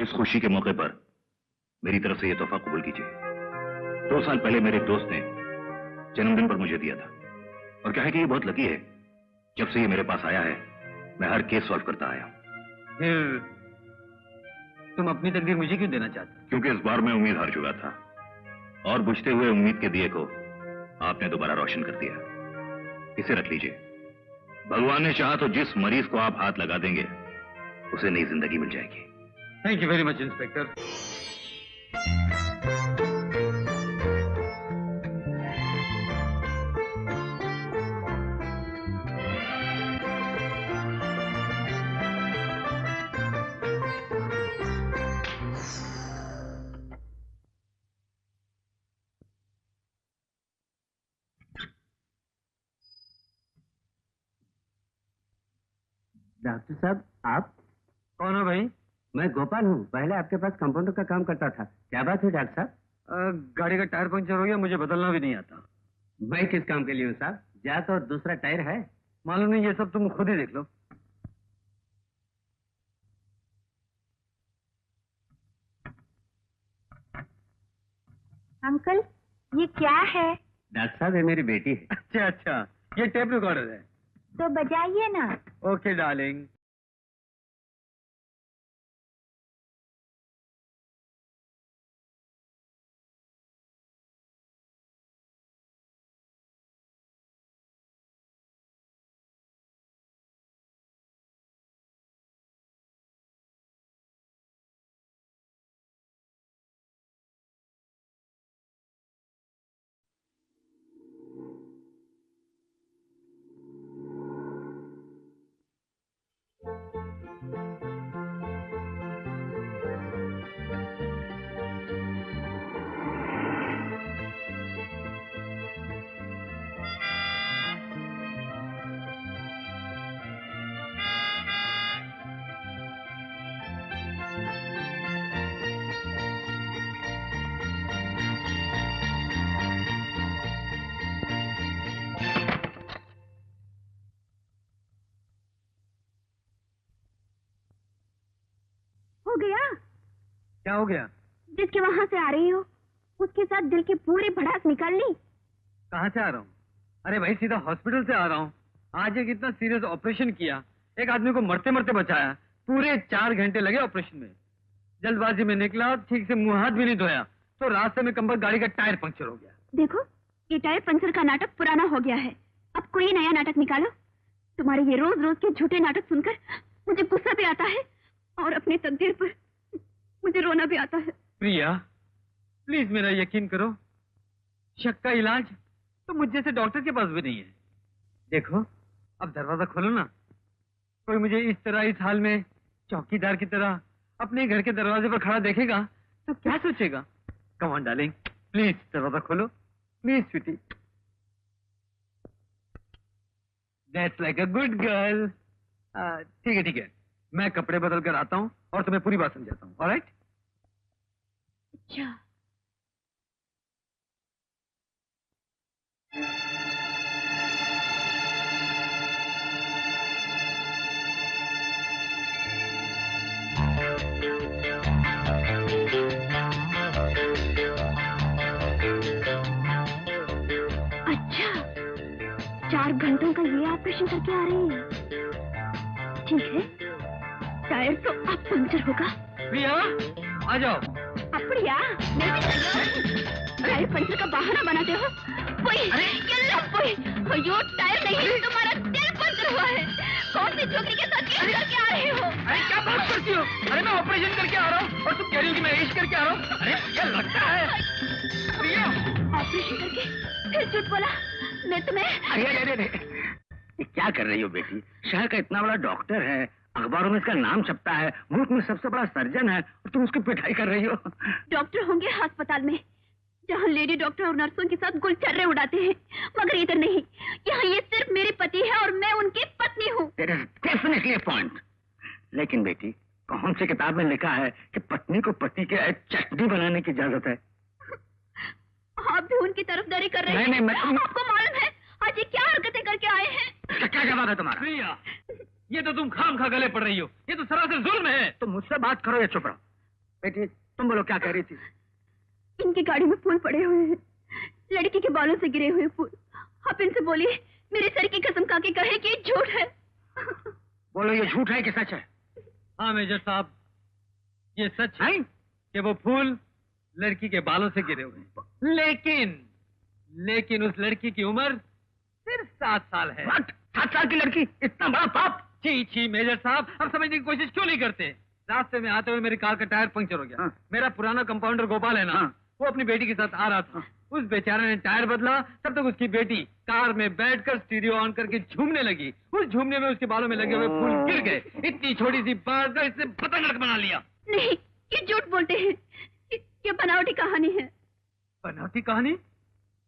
इस खुशी के मौके पर मेरी तरफ से यह तोहफा कबूल कीजिए। 2 साल पहले मेरे दोस्त ने जन्मदिन पर मुझे दिया था, और क्या है कि ये बहुत लकी है। जब से ये मेरे पास आया है, मैं हर केस सॉल्व करता आया हूं। फिर तुम अपनी तकदीर मुझे क्यों देना चाहते? क्योंकि इस बार मैं उम्मीद हार चुका था, और बुझते हुए उम्मीद के दिए को आपने दोबारा रोशन कर दिया। इसे रख लीजिए। भगवान ने चाहा तो जिस मरीज को आप हाथ लगा देंगे, उसे नई जिंदगी मिल जाएगी। Thank you very much inspector. Doctor साहब, आप? कौन हो भाई? मैं गोपाल हूँ। पहले आपके पास कंपाउंडर का काम करता था। क्या बात है डॉक्टर साहब? गाड़ी का टायर पंक्चर हो गया, मुझे बदलना भी नहीं आता। मैं किस काम के लिए हूँ साहब? या तो दूसरा टायर है। मालूम नहीं, ये सब तुम खुद ही देख लो। अंकल, ये क्या है? डॉक्टर साहब, ये मेरी बेटी है। अच्छा अच्छा, ये टेप रिकॉर्डर है। तो बजाइए ना। Okay darling. हो गया? क्या हो गया? जिसके वहां से आ रही हो, उसके साथ दिल की पूरी भड़ास निकाल ली। कहाँ से आ रहा हूँ? अरे भाई, सीधा हॉस्पिटल से आ रहा हूँ। आज एक इतना सीरियस ऑपरेशन किया, एक आदमी को मरते मरते बचाया। पूरे 4 घंटे लगे ऑपरेशन में। जल्दबाजी में निकला, ठीक से मुंह हाथ भी नहीं धोया, तो रास्ते में कंबल गाड़ी का टायर पंक्चर हो गया। देखो, ये टायर पंचर का नाटक पुराना हो गया है। अब कोई नया नाटक निकालो। तुम्हारे ये रोज रोज के झूठे नाटक सुनकर मुझे गुस्सा भी आता है, और अपनी तकदीर पर मुझे रोना भी आता है। प्रिया, प्लीज मेरा यकीन करो, शक का इलाज तो मुझ जैसे डॉक्टर के पास भी नहीं है। देखो, अब दरवाजा खोलो ना। कोई मुझे इस तरह, इस हाल में चौकीदार की तरह अपने घर के दरवाजे पर खड़ा देखेगा तो क्या सोचेगा? कम ऑन डार्लिंग, प्लीज दरवाजा खोलो, please sweetie. That's like a good girl. ठीक है ठीक है, मैं कपड़े बदल कर आता हूँ और तुम्हें पूरी बात समझाता हूँ। ऑलराइट? अच्छा। अच्छा, 4 घंटों का ये ऑपरेशन करके आ रही है। ठीक है, टायर तो अब पंक्चर होगा। प्रिया, आ जाओ। प्रिया, मैं भी टायर पंचर का बहाना बनाते हो। यो टायर नहीं, तुम्हारा दिल पंचर हुआ है। कौन सी छोकरी के साथ क्या करके आ रहे हो? अरे क्या बात करती हो? अरे मैं ऑपरेशन करके आ रहा हूँ और तुम कह रही हो कि मैं इश्क करके आ रहा हूँ। अरे क्या लगता है? प्रिया, ऑपरेशन करके फिर झूठ बोला। मैं तुम्हें... अरे ये क्या कर रही हो बेटी? शहर का इतना बड़ा डॉक्टर है, अखबारों में इसका नाम छपता है, मुल्क में सबसे बड़ा सर्जन है, और तुम उसकी पिटाई कर रही हो। डॉक्टर होंगे अस्पताल में, जहाँ लेडी डॉक्टर और नर्सों के साथ गुलछर्रे उड़ाते हैं, मगर इधर नहीं। यहाँ ये सिर्फ मेरे पति है और मैं उनकी पत्नी हूँ। Definitely point. लेकिन बेटी, कौन सी किताब में लिखा है कि पत्नी को पति के चटनी बनाने की इजाजत है? आप भी उनकी तरफदारी कर रहे हैं। नहीं, आपको मालूम है आज ये क्या हरकतें करके आए हैं? इसका क्या जवाब है तुम्हारा? प्रिया, ये तो तुम खाम खा गले पड़ रही हो। ये तो सरासर जुल्म है। तो मुझसे बात करो या चुप रहो। बेटी तुम बोलो क्या कह रही थी? इनकी गाड़ी में फूल पड़े हुए हैं, लड़की के बालों से गिरे हुए फूल। आप इनसे बोलिए, मेरे सर की कसम खा के कहे कि ये झूठ है। बोलो ये झूठ है कि सच है? हाँ मेजर साहब, ये सच है कि वो फूल लड़की के बालों से गिरे हुए हैं। लेकिन उस लड़की की उम्र सिर्फ 7 साल है। 7 साल की लड़की? इतना बड़ा पाप! छी मेजर साहब, अब समझने की कोशिश क्यों नहीं करते? रास्ते में आते हुए मेरी कार का टायर पंक्चर हो गया। मेरा पुराना कंपाउंडर गोपाल है ना, वो अपनी बेटी के साथ आ रहा था। उस बेचारे ने टायर बदला, तब तक उसकी बेटी कार में बैठकर स्टीरियो ऑन करके झूमने लगी। उस झूमने में उसके बालों में लगे हुए फूल गिर गए। इतनी छोटी सी बात का इसने पतंग बना लिया। नहीं, ये झूठ बोलते हैं। ये बनावटी कहानी है। बनावटी कहानी?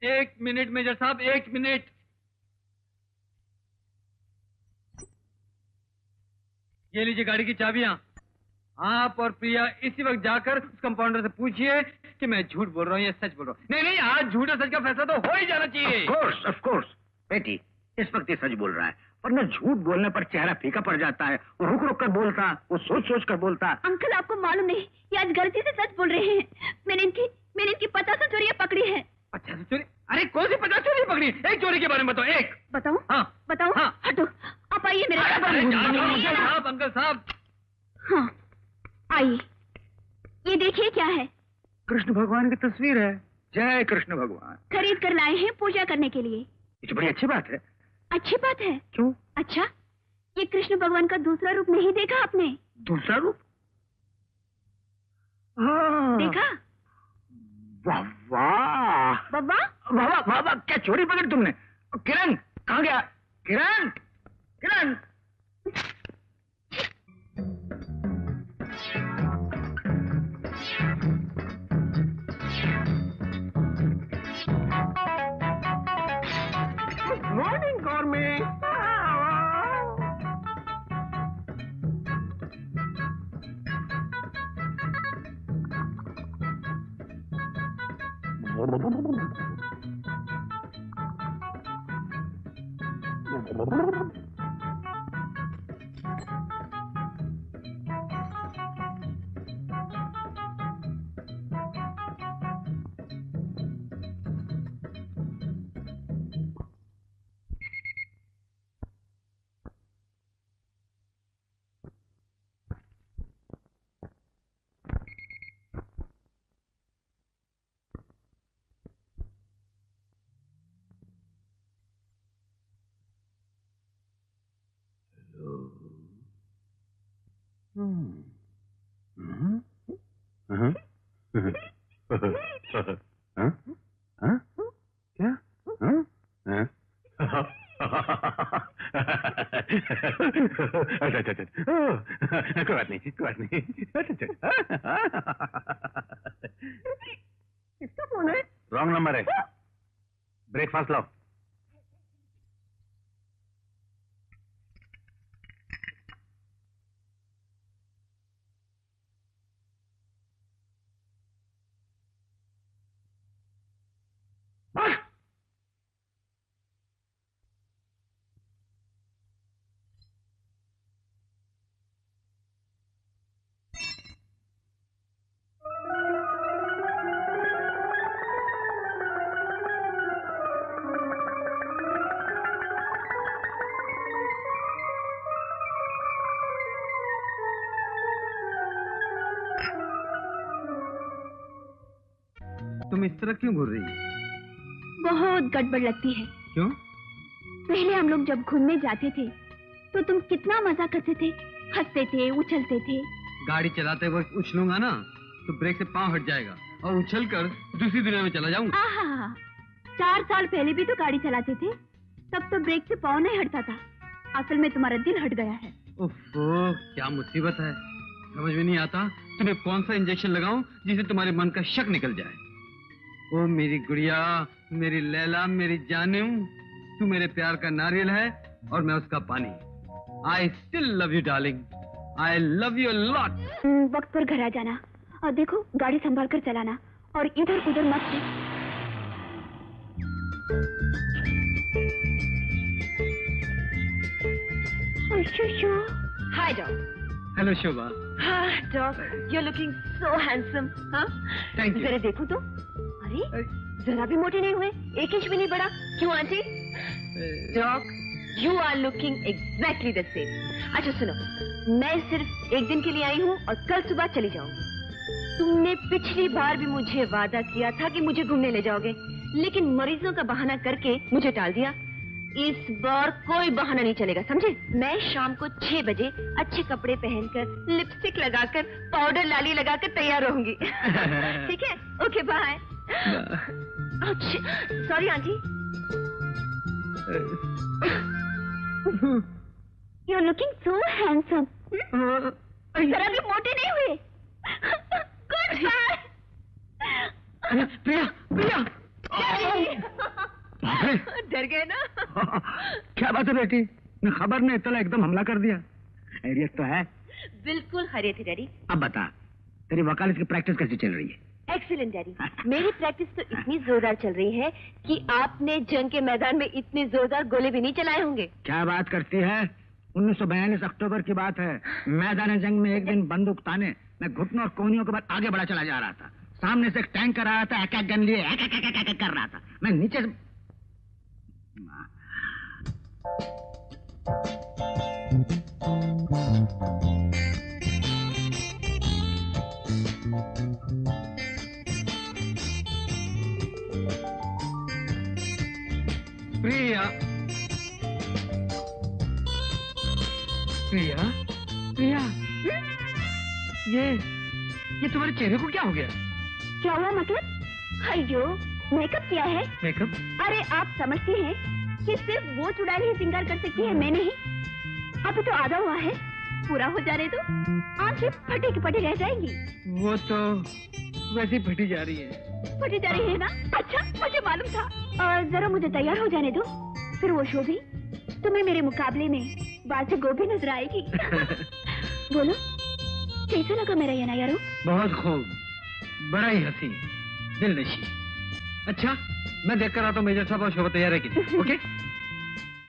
1 मिनट मेजर साहब, 1 मिनट। ये लीजिए गाड़ी की चाबियां। आप और प्रिया इसी वक्त जाकर उस कंपाउंडर से पूछिए कि मैं झूठ बोल रहा हूँ या सच बोल रहा हूँ। नहीं, आज झूठ और सच का फैसला तो हो ही जाना चाहिए। ऑफ कोर्स बेटी, इस वक्त ये सच बोल रहा है, वरना झूठ बोलने पर चेहरा फीका पड़ जाता है। वो रुक कर बोलता, वो सोच कर बोलता। अंकल, आपको मालूम नहीं, ये आज गलती से सच बोल रहे हैं। मैंने इनकी 50 चोरियां पकड़ी है। 50 चोरी? अरे कौन सी 50 चोरी पकड़ी? एक चोरी के बारे में बताओ। एक बताऊं? हाँ बताऊं? हाँ। हटो, आप आइए मेरे साथ। अंकल साहब। हाँ आइए, ये देखिए क्या है। कृष्ण भगवान की तस्वीर है। जय कृष्ण भगवान। खरीद कर लाए हैं पूजा करने के लिए। ये तो बड़ी अच्छी बात है। अच्छी बात है? क्यों? अच्छा, ये कृष्ण भगवान का दूसरा रूप नहीं देखा आपने? दूसरा रूप? देखा? वाह वाह बाबा, वाह वाह वाह, क्या चोरी पकड़ी तुमने? किरण कहाँ गया? किरण, किरण। Morning government. कोई बात नहीं। किसका फोन है? रॉन्ग नंबर है। ब्रेकफास्ट लाओ। तुम इस तरह क्यों घूर रही हो? बहुत गड़बड़ लगती है। क्यों? पहले हम लोग जब घूमने जाते थे तो तुम कितना मजा करते थे, हंसते थे, उछलते थे। गाड़ी चलाते वक्त उछलूंगा ना तो ब्रेक से पांव हट जाएगा और उछल कर दूसरी दुनिया में चला जाऊंगा। आहा, 4 साल पहले भी तो गाड़ी चलाते थे, तब तो ब्रेक से पांव नहीं हटता था। असल में तुम्हारा दिल हट गया है। ओफो, क्या मुसीबत है। समझ में नहीं आता तुम्हें कौन सा इंजेक्शन लगाऊं जिससे तुम्हारे मन का शक निकल जाए। ओ मेरी गुड़िया, मेरी लैला, मेरी जानम, तू मेरे प्यार का नारियल है और मैं उसका पानी। I still love you darling, I love you lot. वक्त पर घर आ जाना और देखो गाड़ी संभाल कर चलाना और इधर उधर मत। हाय जाओ। हेलो शोभा। हाँ doc, you are looking so handsome. हाँ थैंक यू। जरा देखो तो। अरे जरा भी मोटे नहीं हुए, 1 इंच भी नहीं बढ़ा। क्यों aunty? Doc, you are looking exactly the same. अच्छा सुनो, मैं सिर्फ 1 दिन के लिए आई हूँ और कल सुबह चली जाऊंगी। तुमने पिछली बार भी मुझे वादा किया था कि मुझे घूमने ले जाओगे, लेकिन मरीजों का बहाना करके मुझे टाल दिया। इस बार कोई बहाना नहीं चलेगा, समझे? मैं शाम को 6 बजे अच्छे कपड़े पहनकर, लिपस्टिक लगाकर, पाउडर लाली लगाकर तैयार रहूंगी। ठीक है? Okay bye. Sorry aunty. You looking so handsome. जरा भी मोटे नहीं हुए। Good bye. प्रिया, प्रिया। डर गए ना? क्या बात है बेटी, मैं खबर नहीं तला एकदम हमला कर दिया। खैरियत तो है? बिल्कुल खैरियत है डैडी। अब बता, तेरी वकालत की प्रैक्टिस कैसी चल रही है? Excellent daddy. मेरी प्रैक्टिस तो इतनी जोरदार चल रही है कि आपने जंग के मैदान में इतने जोरदार गोले भी नहीं चलाए होंगे। क्या बात करती है? 1942 अक्टूबर की बात है। मैदान जंग में एक दिन बंदूक ताने मैं घुटनों और कोहनियों के बाद आगे बढ़ा चला जा रहा था। सामने से एक टैंक कर रहा था, एक एक गन लिए एक कर रहा था। मैं नीचे से प्रिया, प्रिया, प्रिया, ये तुम्हारे चेहरे को क्या हो गया? क्या हुआ मतलब? अयो, मेकअप किया है? मेकअप? अरे आप समझते हैं कि सिर्फ वो चुड़ैल ही श्रृंगार कर सकती है, मैं नहीं। अभी तो आधा हुआ है, पूरा हो जाने दो, आंखें फटी की फटी रह जाएंगी। वो तो वैसे ही फटी जा रही है। फटी जा रही है ना? अच्छा, मुझे मालूम था। जरा मुझे तैयार हो जाने दो, फिर वो शोभी तुम्हें मेरे मुकाबले में बाल से गोभी नजर आएगी। बोलो, कैसा लगा मेरा ये नया रूप? बहुत खूब, बड़ा ही हंसी, दिल नशी। अच्छा, मैं देख कर आता हूँ मेजर साहब और शोभा तैयार है कि नहीं। ओके?